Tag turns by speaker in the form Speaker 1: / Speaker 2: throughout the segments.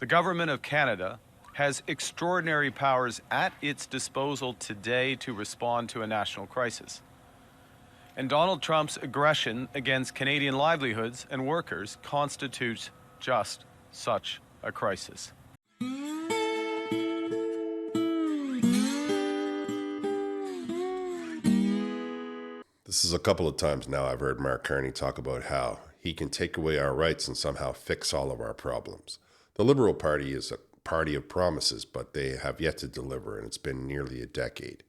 Speaker 1: The government of Canada has extraordinary powers at its disposal today to respond to a national crisis. And Donald Trump's aggression against Canadian livelihoods and workers constitutes just such a crisis.
Speaker 2: This is a couple of times now I've heard Mark Carney talk about how he can take away our rights and somehow fix all of our problems. The Liberal Party is a party of promises, but they have yet to deliver, and it's been nearly a decade.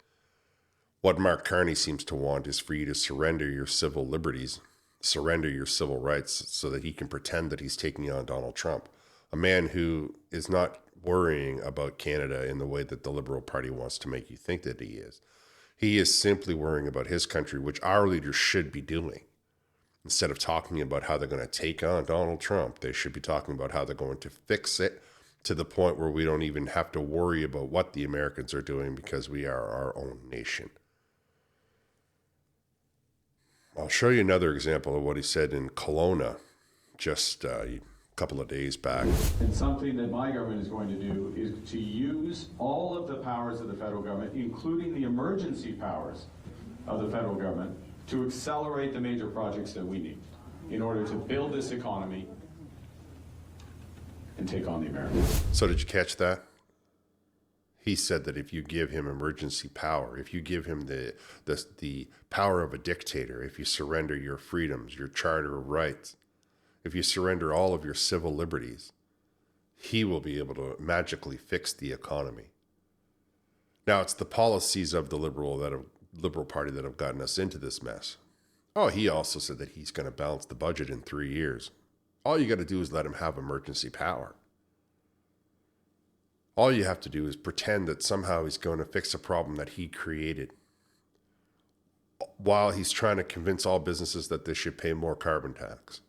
Speaker 2: What Mark Carney seems to want is for you to surrender your civil liberties, surrender your civil rights, so that he can pretend that he's taking on Donald Trump, a man who is not worrying about Canada in the way that the Liberal Party wants to make you think that he is. He is simply worrying about his country, which our leaders should be doing. Instead of talking about how they're going to take on Donald Trump, they should be talking about how they're going to fix it to the point where we don't even have to worry about what the Americans are doing because we are our own nation. I'll show you another example of what he said in Kelowna just a couple of days back.
Speaker 3: And something that my government is going to do is to use all of the powers of the federal government, including the emergency powers of the federal government, to accelerate the major projects that we need in order to build this economy and take on the Americans.
Speaker 2: So did you catch that? He said that if you give him emergency power, if you give him the power of a dictator, if you surrender your freedoms, your charter of rights, if you surrender all of your civil liberties, he will be able to magically fix the economy. Now, it's the policies of the Liberal Party that have gotten us into this mess. Oh, he also said that he's going to balance the budget in 3 years. All you got to do is let him have emergency power. All you have to do is pretend that somehow he's going to fix a problem that he created, while he's trying to convince all businesses that they should pay more carbon tax.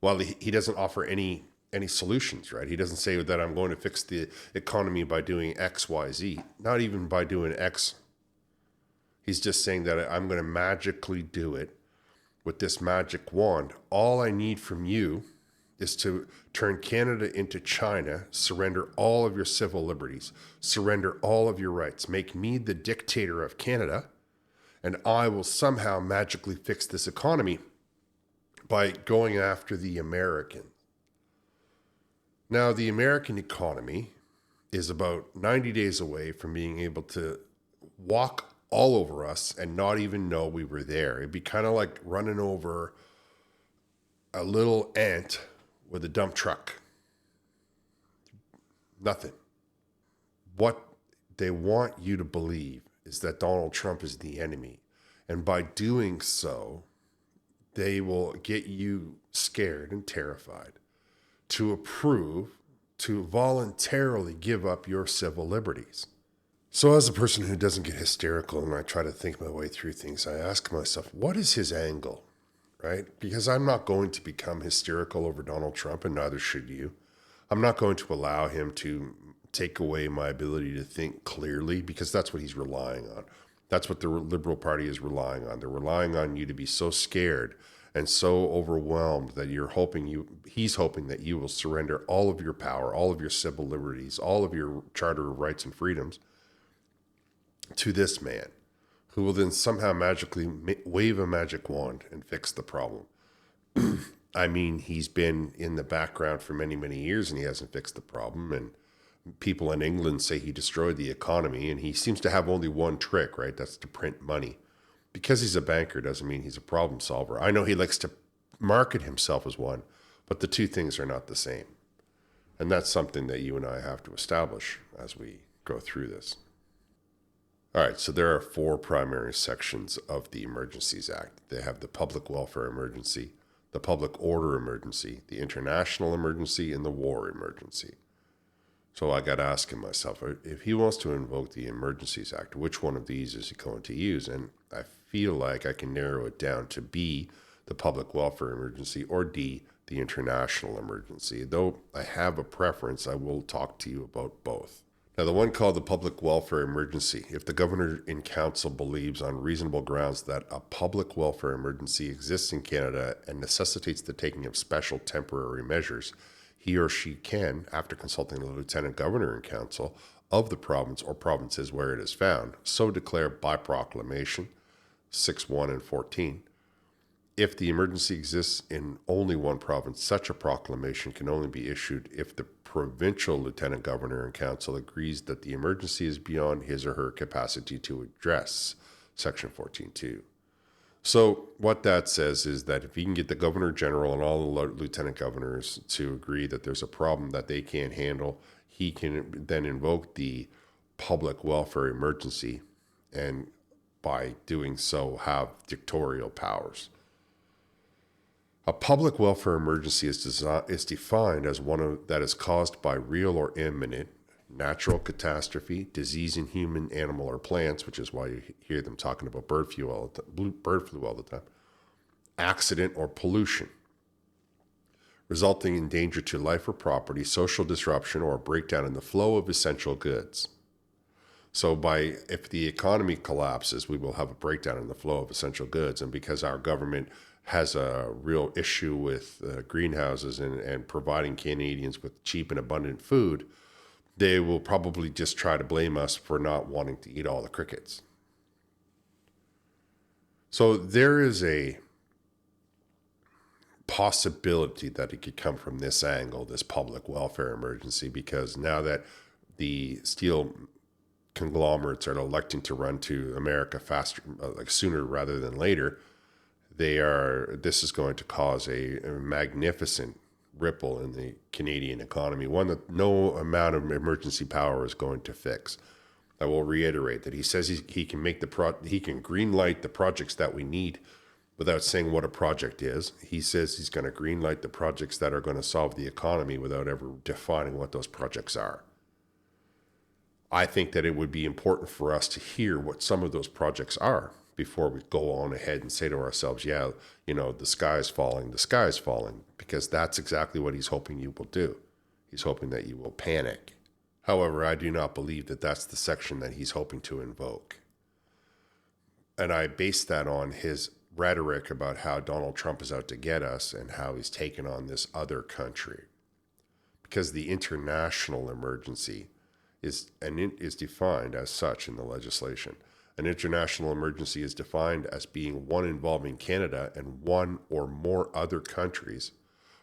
Speaker 2: While he doesn't offer any solutions, right? He doesn't say that I'm going to fix the economy by doing X, Y, Z. Not even by doing X. He's just saying that I'm going to magically do it with this magic wand. All I need from you is to turn Canada into China, surrender all of your civil liberties, surrender all of your rights, make me the dictator of Canada, and I will somehow magically fix this economy by going after the American. Now, the American economy is about 90 days away from being able to walk all over us and not even know we were there. It'd be kind of like running over a little ant with a dump truck. Nothing. What they want you to believe is that Donald Trump is the enemy. And by doing so, they will get you scared and terrified to approve, to voluntarily give up your civil liberties. So as a person who doesn't get hysterical and I try to think my way through things, I ask myself, what is his angle? Right? Because I'm not going to become hysterical over Donald Trump, and neither should you. I'm not going to allow him to take away my ability to think clearly, because that's what he's relying on. That's what the Liberal Party is relying on. They're relying on you to be so scared and so overwhelmed that he's hoping that you will surrender all of your power, all of your civil liberties, all of your charter of rights and freedoms to this man, who will then somehow magically wave a magic wand and fix the problem. I mean, he's been in the background for many, many years and he hasn't fixed the problem. And people in England say he destroyed the economy, and he seems to have only one trick, right? That's to print money. Because he's a banker doesn't mean he's a problem solver. I know he likes to market himself as one, but the two things are not the same. And that's something that you and I have to establish as we go through this. All right, so there are 4 primary sections of the Emergencies Act. They have the public welfare emergency, the public order emergency, the international emergency, and the war emergency. So I got asking myself, if he wants to invoke the Emergencies Act, which one of these is he going to use? And I feel like I can narrow it down to B, the public welfare emergency, or D, the international emergency. Though I have a preference, I will talk to you about both. Now, the one called the public welfare emergency, if the governor in council believes on reasonable grounds that a public welfare emergency exists in Canada and necessitates the taking of special temporary measures, he or she can, after consulting the lieutenant governor and council of the province or provinces where it is found, so declare by proclamation 6.1 and 14. If the emergency exists in only one province, such a proclamation can only be issued if the provincial lieutenant governor and council agrees that the emergency is beyond his or her capacity to address section 14.2. So what that says is that if you can get the governor general and all the lieutenant governors to agree that there's a problem that they can't handle, he can then invoke the public welfare emergency, and by doing so have dictatorial powers. A public welfare emergency is defined as one that is caused by real or imminent natural catastrophe, disease in human, animal, or plants, which is why you hear them talking about bird flu all the time, accident or pollution, resulting in danger to life or property, social disruption, or a breakdown in the flow of essential goods. So if the economy collapses, we will have a breakdown in the flow of essential goods. And because our government has a real issue with greenhouses and providing Canadians with cheap and abundant food, they will probably just try to blame us for not wanting to eat all the crickets. So there is a possibility that it could come from this angle, this public welfare emergency, because now that the steel conglomerates are electing to run to America faster, like sooner rather than later, this is going to cause a magnificent ripple in the Canadian economy, one that no amount of emergency power is going to fix. I will reiterate that he says he can he can green light the projects that we need without saying what a project is. He says he's going to green light the projects that are going to solve the economy without ever defining what those projects are. I think that it would be important for us to hear what some of those projects are before we go on ahead and say to ourselves, yeah, the sky is falling, because that's exactly what he's hoping you will do. He's hoping that you will panic. However, I do not believe that that's the section that he's hoping to invoke. And I base that on his rhetoric about how Donald Trump is out to get us and how he's taken on this other country. Because the international emergency is defined as such in the legislation. An international emergency is defined as being one involving Canada and one or more other countries,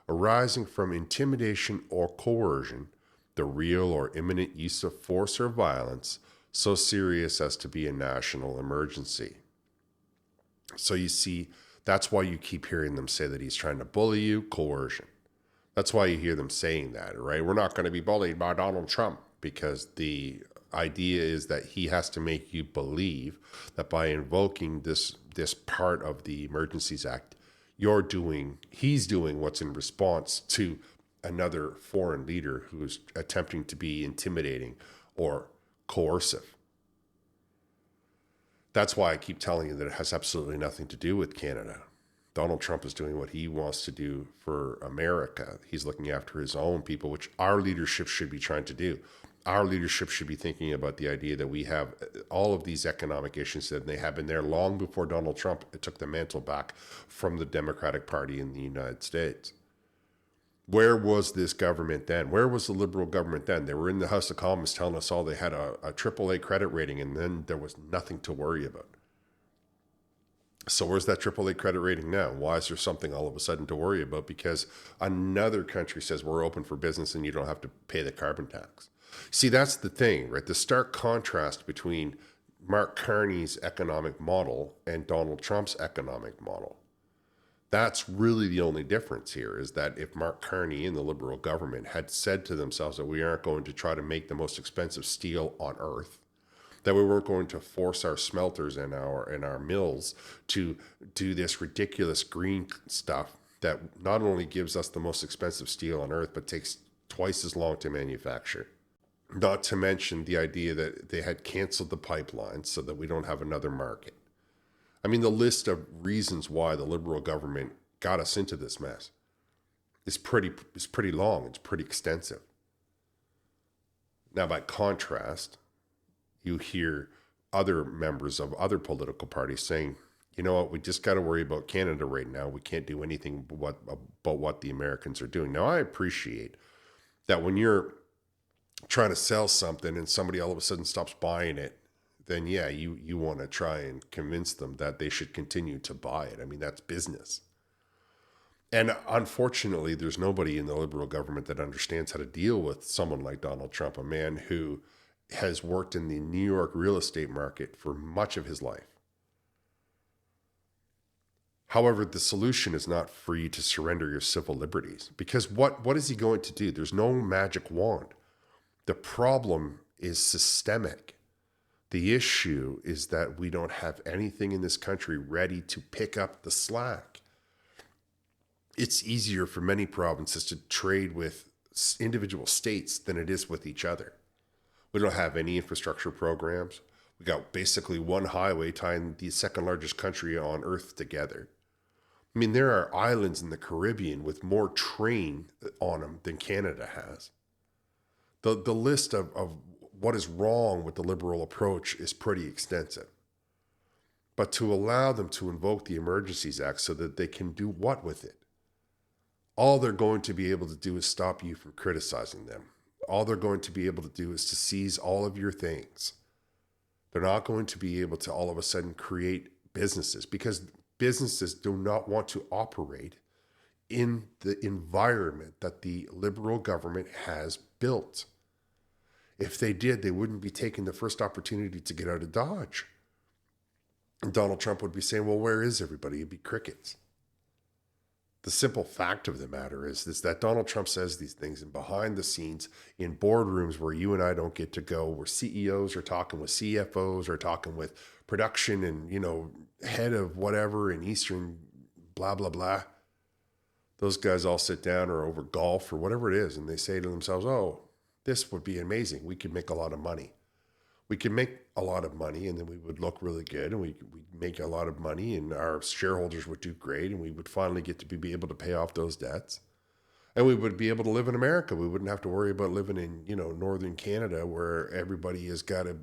Speaker 2: arising from intimidation or coercion, the real or imminent use of force or violence, so serious as to be a national emergency. So you see, that's why you keep hearing them say that he's trying to bully you, coercion. That's why you hear them saying that, right? We're not going to be bullied by Donald Trump, because the idea is that he has to make you believe that by invoking this part of the Emergencies Act, he's doing what's in response to another foreign leader who is attempting to be intimidating or coercive. That's why I keep telling you that it has absolutely nothing to do with Canada. Donald Trump is doing what he wants to do for America. He's looking after his own people, which our leadership should be trying to do. Our leadership should be thinking about the idea that we have all of these economic issues, and they have been there long before Donald Trump took the mantle back from the Democratic Party in the United States. Where was this government then? Where was the Liberal government then? They were in the House of Commons telling us all they had a AAA credit rating, and then there was nothing to worry about. So where's that AAA credit rating now? Why is there something all of a sudden to worry about? Because another country says we're open for business and you don't have to pay the carbon tax. See, that's the thing, right? The stark contrast between Mark Carney's economic model and Donald Trump's economic model. That's really the only difference here, is that if Mark Carney and the Liberal government had said to themselves that we aren't going to try to make the most expensive steel on earth, that we weren't going to force our smelters and our mills to do this ridiculous green stuff that not only gives us the most expensive steel on earth, but takes twice as long to manufacture. Not to mention the idea that they had canceled the pipelines so that we don't have another market. I mean, the list of reasons why the Liberal government got us into this mess is pretty long. It's pretty extensive. Now, by contrast, you hear other members of other political parties saying, you know what, we just got to worry about Canada right now. We can't do anything about what the Americans are doing. Now, I appreciate that when you're trying to sell something and somebody all of a sudden stops buying it, then yeah, you want to try and convince them that they should continue to buy it. I mean, that's business. And unfortunately, there's nobody in the Liberal government that understands how to deal with someone like Donald Trump, a man who has worked in the New York real estate market for much of his life. However, the solution is not for you to surrender your civil liberties, because what is he going to do? There's no magic wand. The problem is systemic. The issue is that we don't have anything in this country ready to pick up the slack. It's easier for many provinces to trade with individual states than it is with each other. We don't have any infrastructure programs. We got basically one highway tying the second largest country on earth together. I mean, there are islands in the Caribbean with more train on them than Canada has. The list of what is wrong with the Liberal approach is pretty extensive. But to allow them to invoke the Emergencies Act so that they can do what with it? All they're going to be able to do is stop you from criticizing them. All they're going to be able to do is to seize all of your things. They're not going to be able to all of a sudden create businesses, because businesses do not want to operate in the environment that the Liberal government has built. If they did, they wouldn't be taking the first opportunity to get out of Dodge. And Donald Trump would be saying, well, where is everybody? It'd be crickets. The simple fact of the matter is that Donald Trump says these things, and behind the scenes in boardrooms where you and I don't get to go, where CEOs are talking with CFOs, or talking with production and, head of whatever in Eastern blah, blah, blah. Those guys all sit down or over golf or whatever it is, and they say to themselves, oh, this would be amazing. We could make a lot of money. We could make a lot of money, and then we would look really good, and we'd make a lot of money, and our shareholders would do great, and we would finally get to be able to pay off those debts. And we would be able to live in America. We wouldn't have to worry about living in, northern Canada, where everybody has got to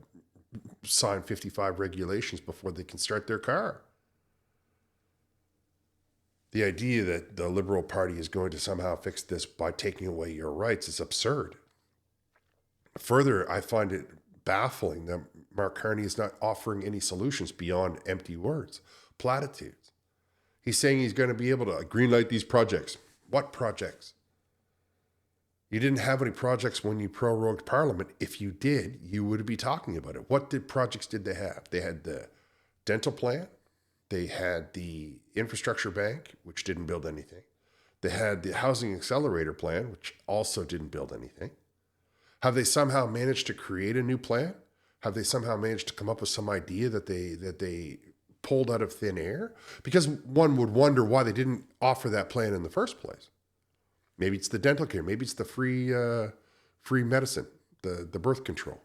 Speaker 2: sign 55 regulations before they can start their car. The idea that the Liberal Party is going to somehow fix this by taking away your rights is absurd. Further, I find it baffling that Mark Carney is not offering any solutions beyond empty words, platitudes. He's saying he's going to be able to greenlight these projects. What projects? You didn't have any projects when you prorogued Parliament. If you did, you would be talking about it. What projects did they have? They had the dental plan. They had the infrastructure bank, which didn't build anything. They had the housing accelerator plan, which also didn't build anything. Have they somehow managed to create a new plan? Have they somehow managed to come up with some idea that they pulled out of thin air? Because one would wonder why they didn't offer that plan in the first place. Maybe it's the dental care. Maybe it's the free medicine, the birth control.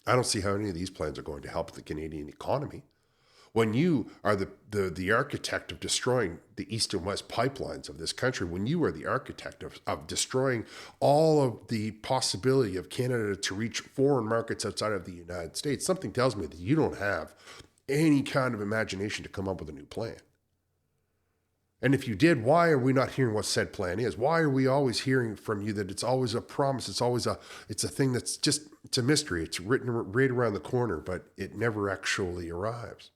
Speaker 2: I don't see how any of these plans are going to help the Canadian economy. When you are the architect of destroying the east and west pipelines of this country, when you are the architect of destroying all of the possibility of Canada to reach foreign markets outside of the United States, something tells me that you don't have any kind of imagination to come up with a new plan. And if you did, why are we not hearing what said plan is? Why are we always hearing from you that it's always a promise? It's a thing that's just, it's a mystery. It's written right around the corner, but it never actually arrives.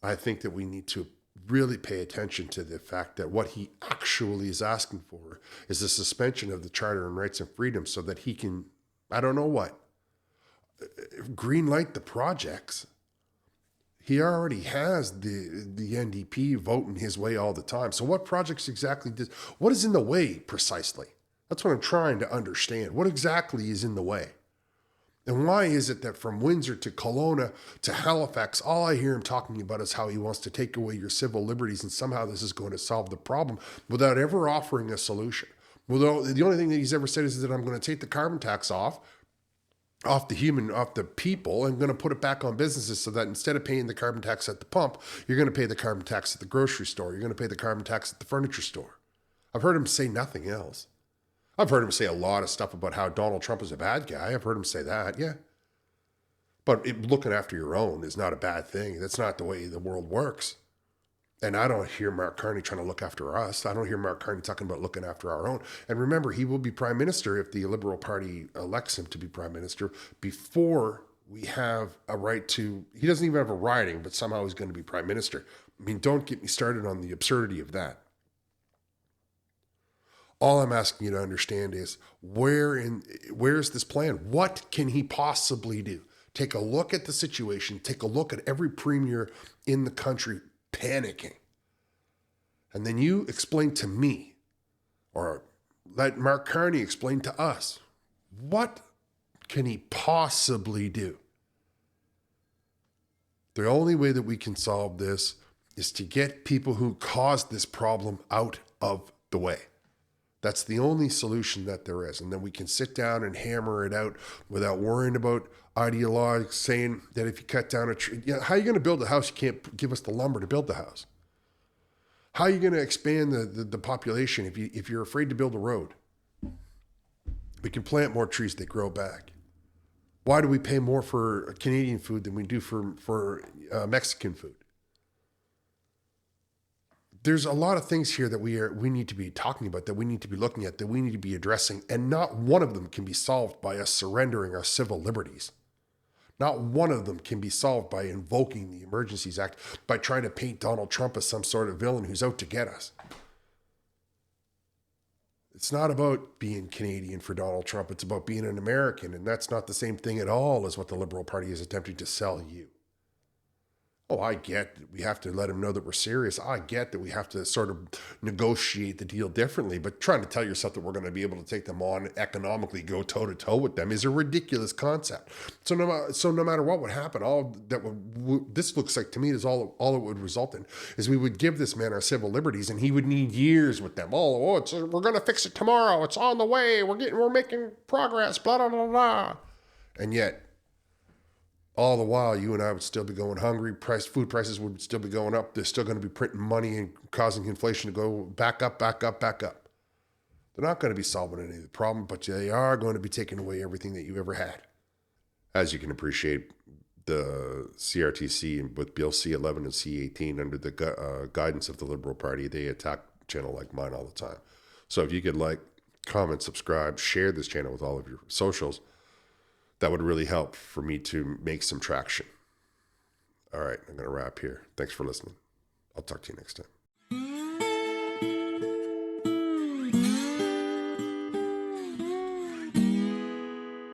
Speaker 2: I think that we need to really pay attention to the fact that what he actually is asking for is the suspension of the Charter on Rights and Freedoms so that he can, I don't know what, green light the projects. He already has the NDP voting his way all the time. So what projects exactly what is in the way precisely? That's what I'm trying to understand. What exactly is in the way? And why is it that from Windsor to Kelowna to Halifax, all I hear him talking about is how he wants to take away your civil liberties and somehow this is going to solve the problem without ever offering a solution? Well, the only thing that he's ever said is that I'm going to take the carbon tax off the people, and going to put it back on businesses so that instead of paying the carbon tax at the pump, you're going to pay the carbon tax at the grocery store. You're going to pay the carbon tax at the furniture store. I've heard him say nothing else. I've heard him say a lot of stuff about how Donald Trump is a bad guy. I've heard him say that, yeah. But looking after your own is not a bad thing. That's not the way the world works. And I don't hear Mark Carney trying to look after us. I don't hear Mark Carney talking about looking after our own. And remember, he will be prime minister if the Liberal Party elects him to be prime minister before we have a right to, he doesn't even have a riding, but somehow he's going to be prime minister. I mean, don't get me started on the absurdity of that. All I'm asking you to understand is where's this plan? What can he possibly do? Take a look at the situation. Take a look at every premier in the country panicking. And then you explain to me, or let Mark Carney explain to us, what can he possibly do? The only way that we can solve this is to get people who caused this problem out of the way. That's the only solution that there is. And then we can sit down and hammer it out without worrying about ideologues saying that if you cut down a tree, how are you going to build a house? You can't give us the lumber to build the house. How are you going to expand the population if you're afraid to build a road? We can plant more trees, they grow back. Why do we pay more for Canadian food than we do for Mexican food? There's a lot of things here that we need to be talking about, that we need to be looking at, that we need to be addressing, and not one of them can be solved by us surrendering our civil liberties. Not one of them can be solved by invoking the Emergencies Act, by trying to paint Donald Trump as some sort of villain who's out to get us. It's not about being Canadian for Donald Trump. It's about being an American, and that's not the same thing at all as what the Liberal Party is attempting to sell you. Oh, I get that we have to let them know that we're serious. I get that we have to sort of negotiate the deal differently, but trying to tell yourself that we're going to be able to take them on economically, go toe to toe with them, is a ridiculous concept. So no matter what would happen, this looks like to me is all it would result in is we would give this man our civil liberties, and he would need years with them. We're going to fix it tomorrow. It's on the way. We're making progress. Blah blah blah blah. And yet, all the while, you and I would still be going hungry. Food prices would still be going up. They're still going to be printing money and causing inflation to go back up, back up, back up. They're not going to be solving any of the problem, but they are going to be taking away everything that you've ever had. As you can appreciate, the CRTC with Bill C-11 and C-18 under the guidance of the Liberal Party, they attack a channel like mine all the time. So if you could like, comment, subscribe, share this channel with all of your socials, that would really help for me to make some traction. All right, I'm going to wrap here. Thanks for listening. I'll talk to you next time.